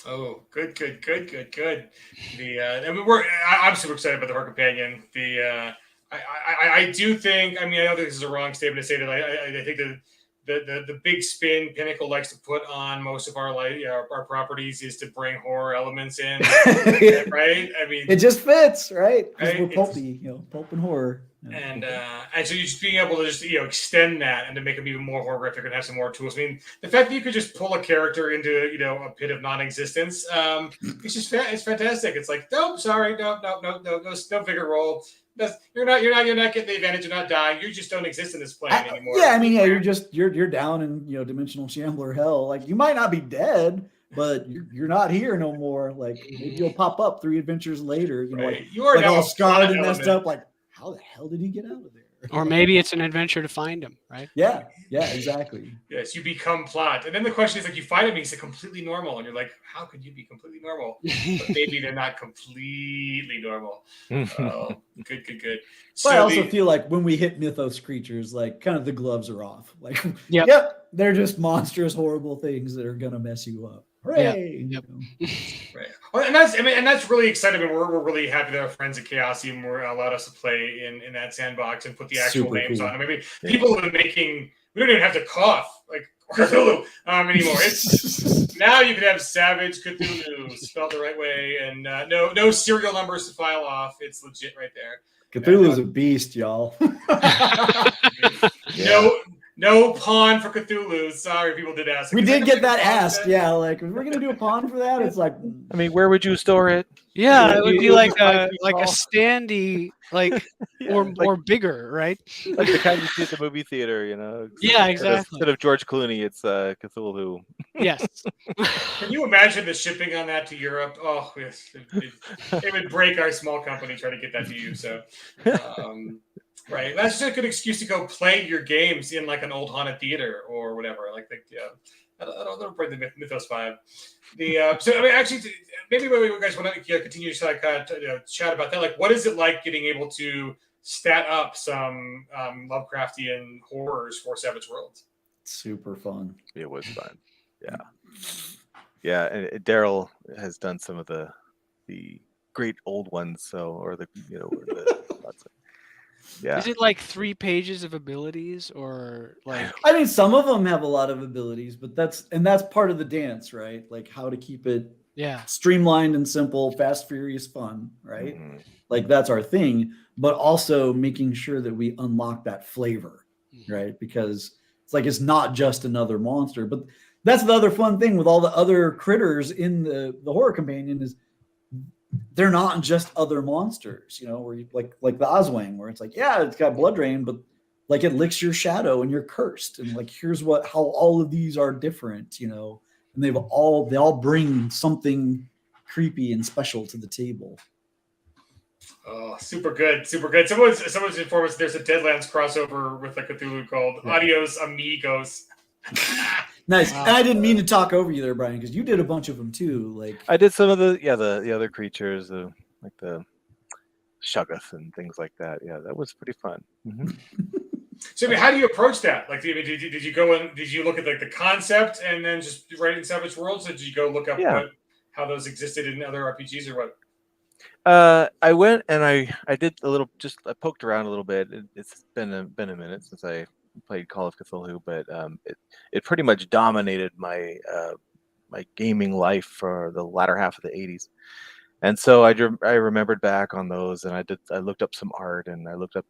Oh, good. I'm super excited about the Horror Companion. I do think. I know this is a wrong statement to say that. I think that the big spin Pinnacle likes to put on most of our our properties is to bring horror elements in, right? It just fits, right? Because we're pulpy, pulp and horror. And so you just being able to just extend that and to make them even more horrific and have some more tools. The fact that you could just pull a character into a pit of non-existence, it's fantastic. It's like, nope, sorry, no figure roll. You're not getting the advantage of not dying. You just don't exist in this plane anymore. You're down in dimensional shambler hell. Like you might not be dead, but you're not here no more. Like maybe you'll pop up 3 adventures later. Right. You are now all scarred and messed up. Like how the hell did he get out of there? Or maybe it's an adventure to find him, right? Yeah, exactly. Yes, you become plot. And then the question is, like, you find him, he's completely normal. And you're like, how could you be completely normal? But maybe they're not completely normal. Oh, good. But I also feel like when we hit mythos creatures, like, kind of the gloves are off. Like, yep, they're just monstrous, horrible things that are going to mess you up. Hooray! Yep. Right. Well, and that's really exciting. We're really happy that our friends at Chaosium were allowed us to play in that sandbox and put the actual names on. People have been making. We don't even have to cough like Cthulhu anymore. It's now you can have Savage Cthulhu spelled the right way and no serial numbers to file off. It's legit right there. Cthulhu's a beast, y'all. No pawn for Cthulhu. Sorry, people did ask. We did get that asked. Yeah, like if we're gonna do a pawn for that, it's like. Where would you store it? Yeah, it would be like a standee, or bigger, right? Like the kind you see at the movie theater, Yeah, exactly. Instead of George Clooney, it's Cthulhu. Yes. Can you imagine the shipping on that to Europe? Oh, yes, it would break our small company trying to get that to you. So. Right, that's just a good excuse to go play your games in like an old haunted theater or whatever. That'll bring the Mythos vibe. Actually, maybe you guys want to continue to chat about that. Like, what is it like getting able to stat up some Lovecraftian horrors for Savage Worlds? Super fun. It was fun. Yeah. And Darrell has done some of the great old ones. Yeah. Is it like 3 pages of abilities or like? Some of them have a lot of abilities, but that's part of the dance, right? Like how to keep it streamlined and simple, fast, furious, fun, right? Mm-hmm. Like that's our thing, but also making sure that we unlock that flavor, right? Because it's like, it's not just another monster, but that's the other fun thing with all the other critters in the Horror Companion is they're not just other monsters, where you like the Oswang, where it's like, yeah, it's got blood drain, but like it licks your shadow and you're cursed. And like, here's how all of these are different, and they all bring something creepy and special to the table. Oh, super good. Someone's informed us there's a Deadlands crossover with a Cthulhu called Adios Amigos. Nice. Wow. And I didn't mean to talk over you there, Brian, because you did a bunch of them too. Like I did some of the other creatures, like the Shuggoth and things like that. Yeah, that was pretty fun. So, I mean, how do you approach that? Like, did you go in? Did you look at like the concept and then just write it in Savage Worlds? Or did you go look up how those existed in other RPGs or what? I went and I did a little. I poked around a little bit. It's been a minute since I played Call of Cthulhu, but it pretty much dominated my my gaming life for the latter half of the '80s. And so I remembered back on those, and I looked up some art, and I looked up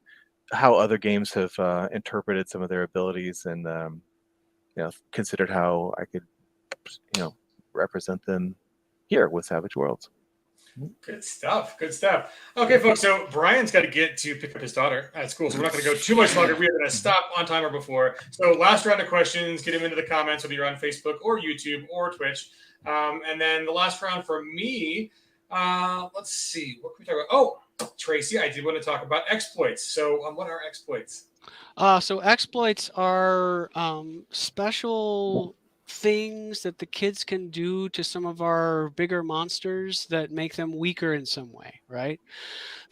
how other games have interpreted some of their abilities, and considered how I could represent them here with Savage Worlds. Good stuff. Good stuff. Okay, folks. So Brian's got to get to pick up his daughter at school, so we're not going to go too much longer. We are going to stop on time or before. So last round of questions. Get them into the comments, whether you're on Facebook or YouTube or Twitch. And then the last round for me. Let's see. What can we talk about? Oh, Tracy, I did want to talk about exploits. So what are exploits? So exploits are special things that the kids can do to some of our bigger monsters that make them weaker in some way, right?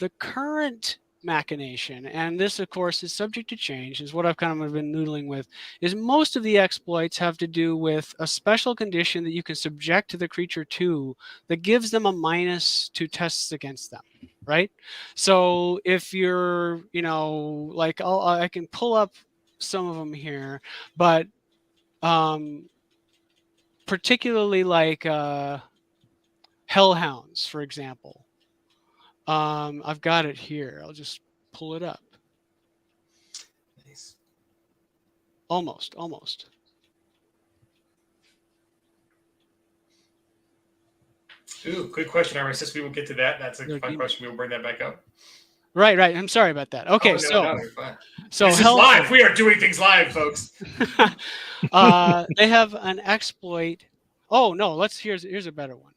The current machination, and this of course is subject to change, is what I've kind of been noodling with, is most of the exploits have to do with a special condition that you can subject the creature to that gives them a minus to tests against them, right? So if you're, like I can pull up some of them here, but particularly like hellhounds, for example. I've got it here. I'll just pull it up. Nice. Almost. Ooh, good question, Armin. Since we will get to that, that's a fun question. We will bring that back up. Right. I'm sorry about that. Okay, no, you're fine. So this is live. We are doing things live, folks. They have an exploit. Oh no, here's a better one.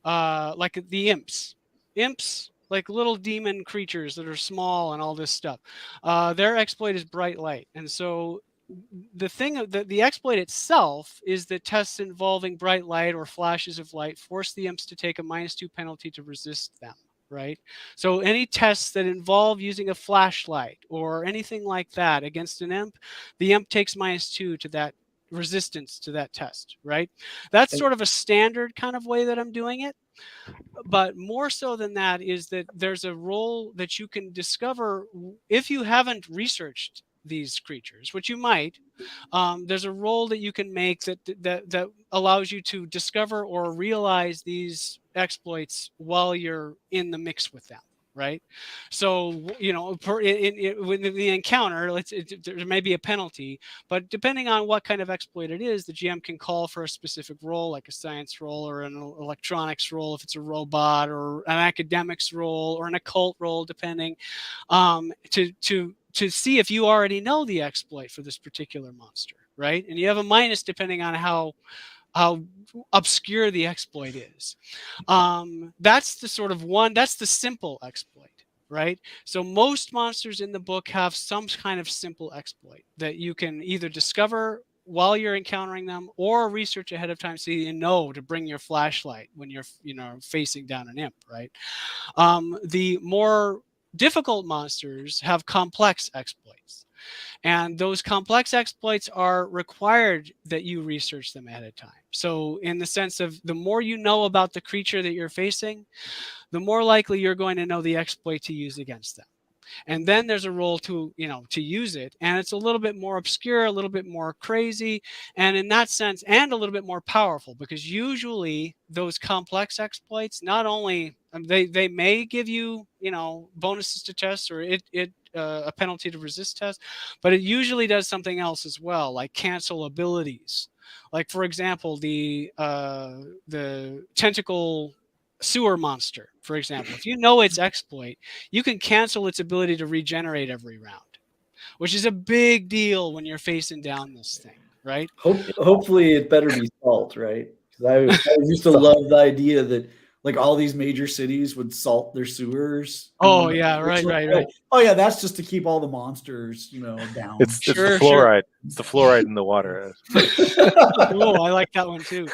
Like the imps, like little demon creatures that are small and all this stuff. Their exploit is bright light, and so the exploit itself is that tests involving bright light or flashes of light force the imps to take a -2 penalty to resist them. Right? So any tests that involve using a flashlight or anything like that against an imp, the imp takes -2 to that resistance to that test, right? That's sort of a standard kind of way that I'm doing it. But more so than that is that there's a role that you can discover if you haven't researched these creatures, which you might. There's a role that you can make that allows you to discover or realize these exploits while you're in the mix with them, right? So with the encounter, there may be a penalty, but depending on what kind of exploit it is, the GM can call for a specific role, like a science role or an electronics role if it's a robot, or an academics role or an occult role, depending, to see if you already know the exploit for this particular monster, right? And you have a minus depending on how obscure the exploit is. That's the simple exploit, right? So most monsters in the book have some kind of simple exploit that you can either discover while you're encountering them or research ahead of time so you know to bring your flashlight when you're facing down an imp, right? The more difficult monsters have complex exploits. And those complex exploits are required that you research them ahead of time. So in the sense of the more you know about the creature that you're facing, the more likely you're going to know the exploit to use against them. And then there's a role to use it. And it's a little bit more obscure, a little bit more crazy, and in that sense, and a little bit more powerful, because usually those complex exploits, not only they may give you, bonuses to tests or a penalty to resist test, but it usually does something else as well, like cancel abilities. Like, for example, the tentacle sewer monster, for example. If you know its exploit, you can cancel its ability to regenerate every round, which is a big deal when you're facing down this thing, right? Hopefully it better be salt, right? Because I used to love the idea that like all these major cities would salt their sewers. Oh yeah, right. Oh yeah, that's just to keep all the monsters, down. It's the Sure. fluoride. It's the fluoride in the water. Oh, I like that one too.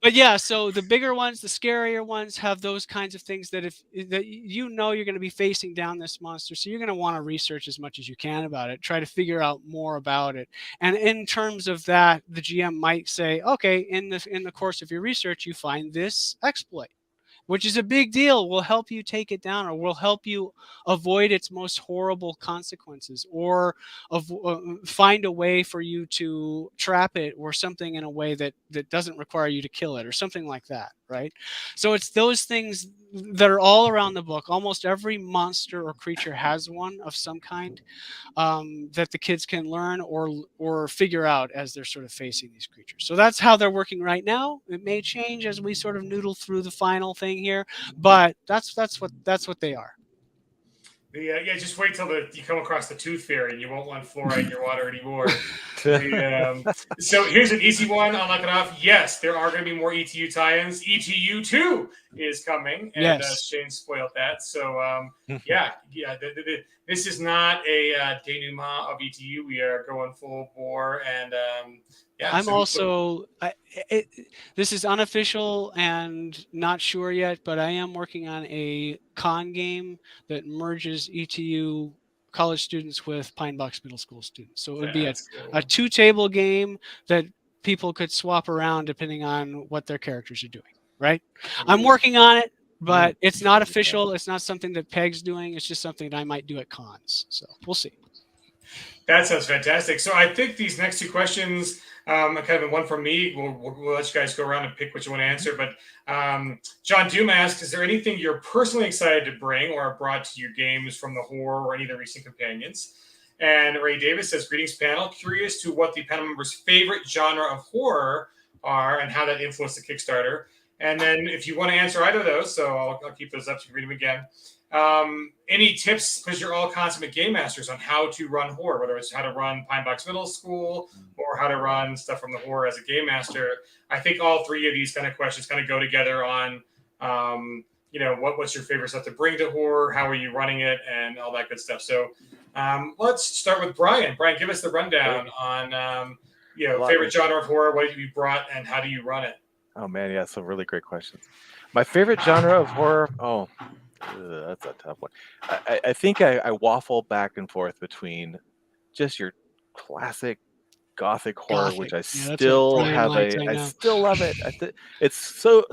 But yeah, so the bigger ones, the scarier ones, have those kinds of things that you're going to be facing down this monster, so you're going to want to research as much as you can about it, try to figure out more about it. And in terms of that, the GM might say, okay, in the course of your research, you find this exploit, which is a big deal, will help you take it down, or will help you avoid its most horrible consequences, or find a way for you to trap it or something in a way that doesn't require you to kill it or something like that, right? So it's those things that are all around the book. Almost every monster or creature has one of some kind that the kids can learn or figure out as they're sort of facing these creatures. So that's how they're working right now. It may change as we sort of noodle through the final thing here, but that's what they are. Yeah, just wait till you come across the tooth fairy and you won't want fluoride in your water anymore. So here's an easy one. I'll knock it off. Yes, there are going to be more ETU tie-ins. ETU 2 is coming, and Yes. Shane spoiled that. So this is not a denouement of ETU. We are going full bore, and I'm also. This is unofficial and not sure yet, but I am working on a con game that merges ETU college students with Pinebox Middle School students. So it would be a 2-table game that people could swap around depending on what their characters are doing. Right? I'm working on it, but it's not official. It's not something that Peg's doing. It's just something that I might do at cons. So we'll see. That sounds fantastic. So I think these next 2 questions, kind of one from me. We'll let you guys go around and pick what you want to answer. But John Doom asks, is there anything you're personally excited to bring or have brought to your games from the horror or any of the recent companions? And Ray Davis says, greetings panel. Curious to what the panel members' favorite genre of horror are and how that influenced the Kickstarter. And then if you want to answer either of those, so I'll keep those up so you can read them again. Any tips, because you're all consummate game masters, on how to run horror, whether it's how to run Pinebox Middle School or how to run stuff from the horror as a game master? I think all 3 of these kind of questions kind of go together on, what's your favorite stuff to bring to horror? How are you running it? And all that good stuff. So let's start with Brian. Brian, give us the rundown on, favorite genre of horror, what have you brought, and how do you run it? Oh man, yeah, some really great questions. My favorite genre of horror, that's a tough one. I think I waffle back and forth between just your classic gothic horror, which I still I still love it. It's so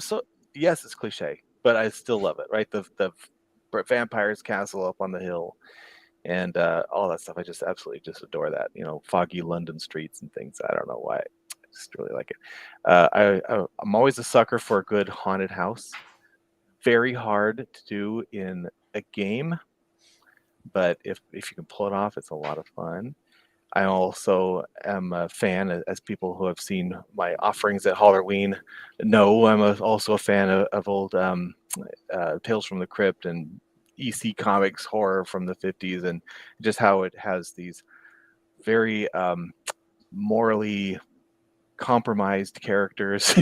yes, it's cliche, but I still love it. Right, the vampire's castle up on the hill, and all that stuff. I just absolutely just adore that. Foggy London streets and things. I don't know why. I just really like it. I'm always a sucker for a good haunted house. Very hard to do in a game, but if you can pull it off, it's a lot of fun. I also am a fan, as people who have seen my offerings at Halloween know, I'm also a fan of old Tales from the Crypt and EC Comics horror from the 50s, and just how it has these very morally compromised characters,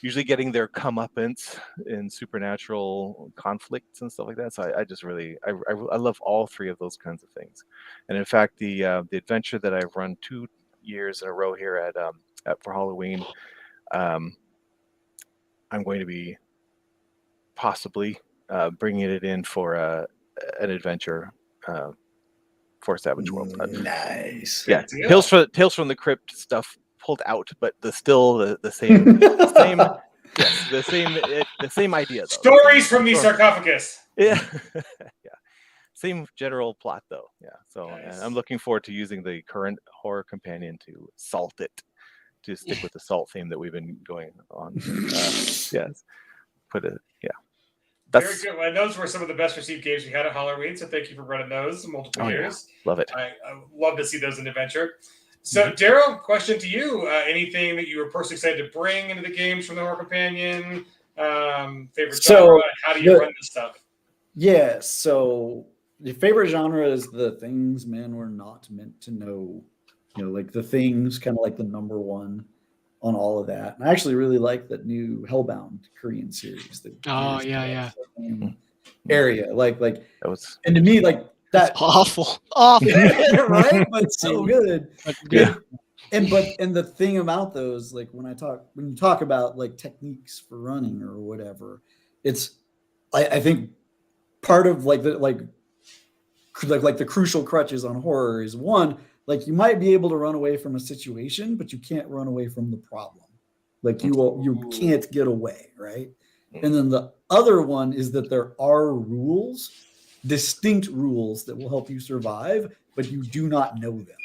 usually getting their comeuppance in supernatural conflicts and stuff like that. So I just really I love all 3 of those kinds of things. And in fact, the adventure that I've run 2 years in a row here at for Halloween, I'm going to be possibly bringing it in for an adventure for Savage World. Nice. Yeah, Tales from the Crypt stuff pulled out, but the same the same idea though. Stories from the sarcophagus. Yeah. Yeah. Same general plot though. Yeah. So nice. I'm looking forward to using the current horror companion to salt it, to stick with the salt theme that we've been going on. Yes. Very good. Well, those were some of the best received games we had at Halloween, so thank you for running those multiple years. Yeah. Love it. I love to see those in adventure. So, Darrell, question to you. Anything that you were personally excited to bring into the games from the Horror Companion? Favorite genre? How do you run this stuff? Yeah, so your favorite genre is the things men were not meant to know. Like the things, kind of like the number one. on all of that. And I actually really like that new Hellbound Korean series. That Oh yeah. area like That was and to me like That's that awful. right, but so good. But good. And the thing about those, like when you talk about like techniques for running or whatever, it's I think part of like the crucial crutches on horror is one, like you might be able to run away from a situation, but you can't run away from the problem. Like you can't get away, right? And then the other one is that there are rules, distinct rules that will help you survive, but you do not know them.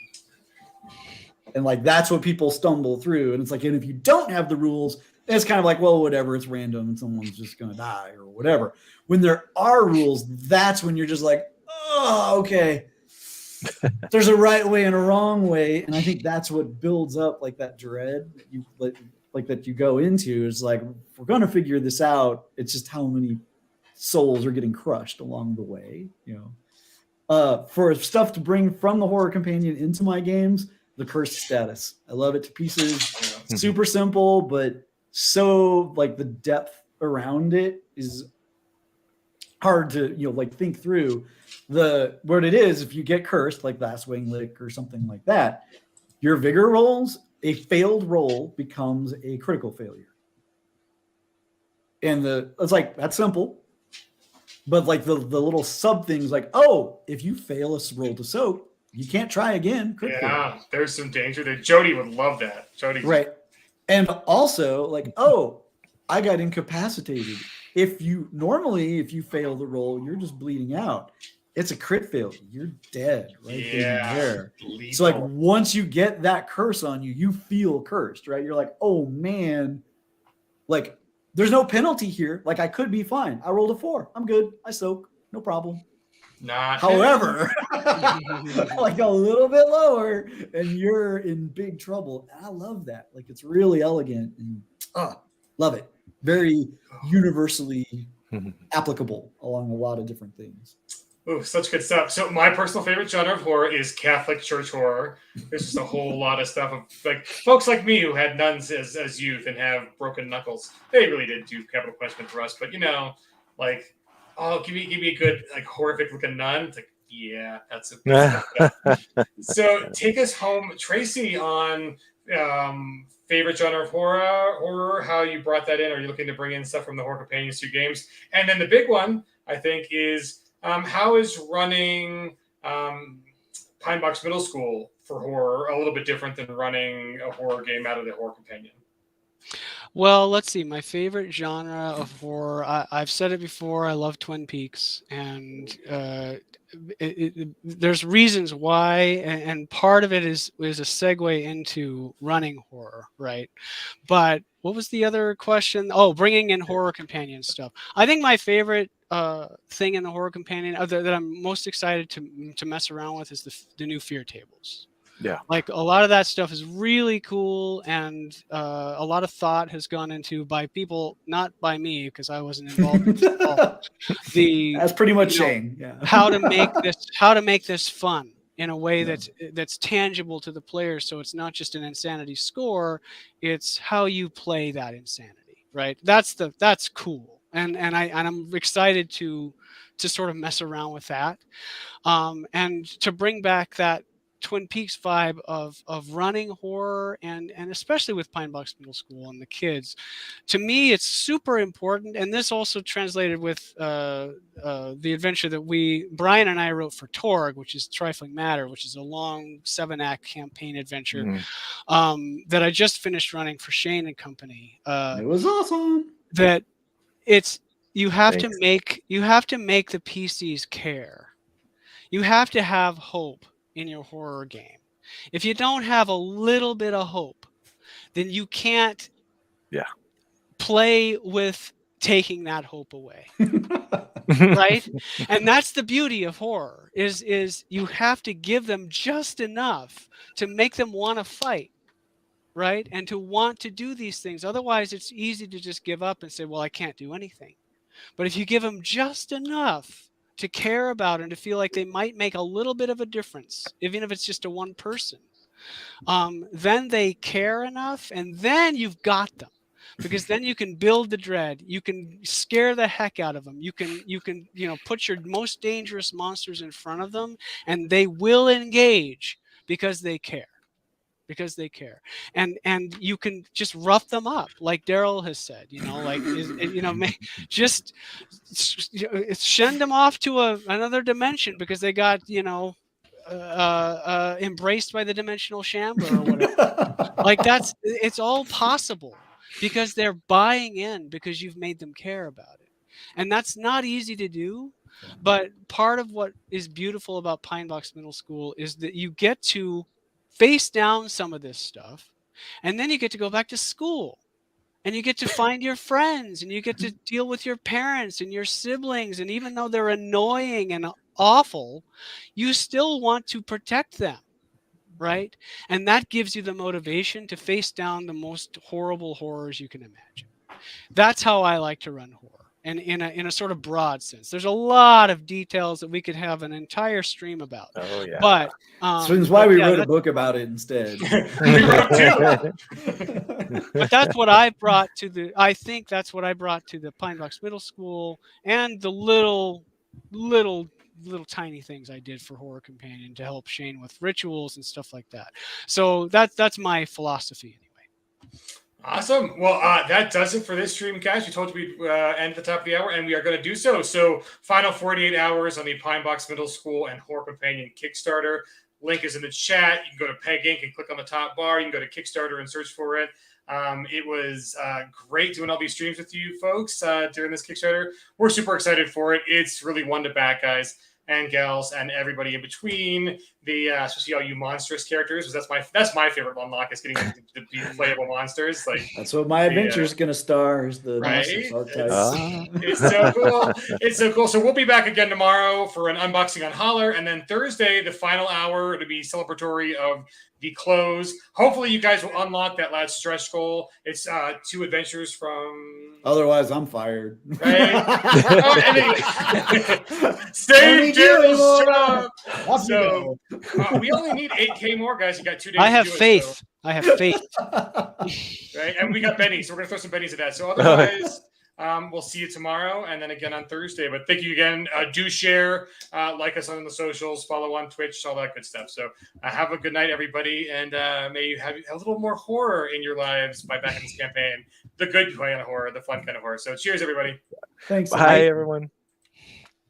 And like that's what people stumble through. And it's like, and if you don't have the rules, it's kind of like, well, whatever, it's random and someone's just gonna die or whatever. When there are rules, that's when you're just like, oh, okay. There's a right way and a wrong way. And I think that's what builds up like that dread that you like that you go into. Is like, we're gonna figure this out. It's just how many souls are getting crushed along the way, you know. For stuff to bring from the horror companion into my games, the cursed status. I love it to pieces. Super simple, but so like the depth around it is hard to, you know, like think through. What it is, if you get cursed, like Last Wing Lick or something like that, your vigor rolls, a failed roll becomes a critical failure. And it's like, that's simple. But like the little sub things like, oh, if you fail a roll to soak, you can't try again. Yeah, there's some danger there. Jody would love that. Jody, right? And also, like, oh, I got incapacitated. If you fail the roll, you're just bleeding out. It's a crit fail. You're dead right there. Lethal. So like once you get that curse on you, you feel cursed, right? You're like, oh man, like there's no penalty here. Like I could be fine. I rolled a 4. I'm good. I soak. No problem. However, like a little bit lower and you're in big trouble. And I love that. Like it's really elegant and love it. Very universally applicable along a lot of different things. Oh, such good stuff. So my personal favorite genre of horror is Catholic church horror. There's just a whole lot of stuff of like folks like me who had nuns as youth and have broken knuckles. They really did do capital punishment for us, but you know, like, oh, give me a good like horrific looking nun. It's like, yeah, that's it. So take us home, Tracy, on favorite genre of horror, how you brought that in. Are you looking to bring in stuff from the horror companions to your games? And then the big one, I think, is how is running Pinebox Middle School for horror a little bit different than running a horror game out of the horror companion? Well, let's see. My favorite genre of horror, I've said it before, I love Twin Peaks. And there's reasons why. And part of it is a segue into running horror, right? But what was the other question? Oh, bringing in horror companion stuff. I think my favorite thing in the horror companion that I'm most excited to mess around with is the new fear tables. Yeah, like a lot of that stuff is really cool, and a lot of thought has gone into by people, not by me because I wasn't involved in it. That's pretty much Shane. Yeah. how to make this fun in a way that's tangible to the players, so it's not just an insanity score, it's how you play that insanity, right? That's cool, and I'm excited to sort of mess around with that, and to bring back that Twin Peaks vibe of running horror, and especially with Pinebox Middle School and the kids. To me, it's super important, and this also translated with the adventure that Brian and I wrote for Torg, which is Trifling Matter, which is a long 7-act campaign adventure that I just finished running for Shane and Company. It was awesome. That you have to make the PCs care. You have to have hope in your horror game. If you don't have a little bit of hope, then you can't play with taking that hope away. Right? And that's the beauty of horror is you have to give them just enough to make them want to fight, right? And to want to do these things. Otherwise, it's easy to just give up and say, well, I can't do anything. But if you give them just enough to care about and to feel like they might make a little bit of a difference, even if it's just to one person, then they care enough, and then you've got them. Because then you can build the dread, you can scare the heck out of them, you can put your most dangerous monsters in front of them, and they will engage because they care. And you can just rough them up, like Darrell has said, just send them off to another dimension because they got embraced by the dimensional shambler or whatever. Like it's all possible because they're buying in because you've made them care about it. And that's not easy to do. But part of what is beautiful about Pinebox Middle School is that you get to face down some of this stuff, and then you get to go back to school, and you get to find your friends, and you get to deal with your parents and your siblings. And even though they're annoying and awful, you still want to protect them. Right? And that gives you the motivation to face down the most horrible horrors you can imagine. That's how I like to run horror. And in a sort of broad sense, there's a lot of details that we could have an entire stream about. Oh yeah. But that's why we wrote a book about it instead. But that's what I brought to the. I think that's what I brought to the Pinebox Middle School, and the little tiny things I did for Horror Companion to help Shane with rituals and stuff like that. So that's my philosophy anyway. Awesome. Well, that does it for this streamcast. We told you we'd end at the top of the hour, and we are going to do so. So, final 48 hours on the Pinebox Middle School and Horror Companion Kickstarter. Link is in the chat. You can go to Peg Inc. and click on the top bar. You can go to Kickstarter and search for it. It was great doing all these streams with you folks during this Kickstarter. We're super excited for it. It's really one to back, guys and gals, and everybody in between. The especially all you monstrous characters, because that's my favorite unlock, is getting the playable monsters. Like that's what my adventure is going to star, is the monstrous archetypes. It's so cool. It's so cool. So we'll be back again tomorrow for an unboxing on Holler, and then Thursday, the final hour, to be celebratory of the close. Hopefully you guys will unlock that last stretch goal. It's 2 adventures from... Otherwise, I'm fired. Right? Save Darrell's job. So we only need 8K more, guys. You got 2 days. I have faith. I have faith. Right? And we got Benny, so we're going to throw some Bennies at that. So otherwise... we'll see you tomorrow and then again on Thursday. But thank you again. Do share, like us on the socials, follow on Twitch, all that good stuff. So have a good night, everybody. And may you have a little more horror in your lives by backing this campaign. The good kind of horror, the fun kind of horror. So cheers, everybody. Thanks. Bye, everyone.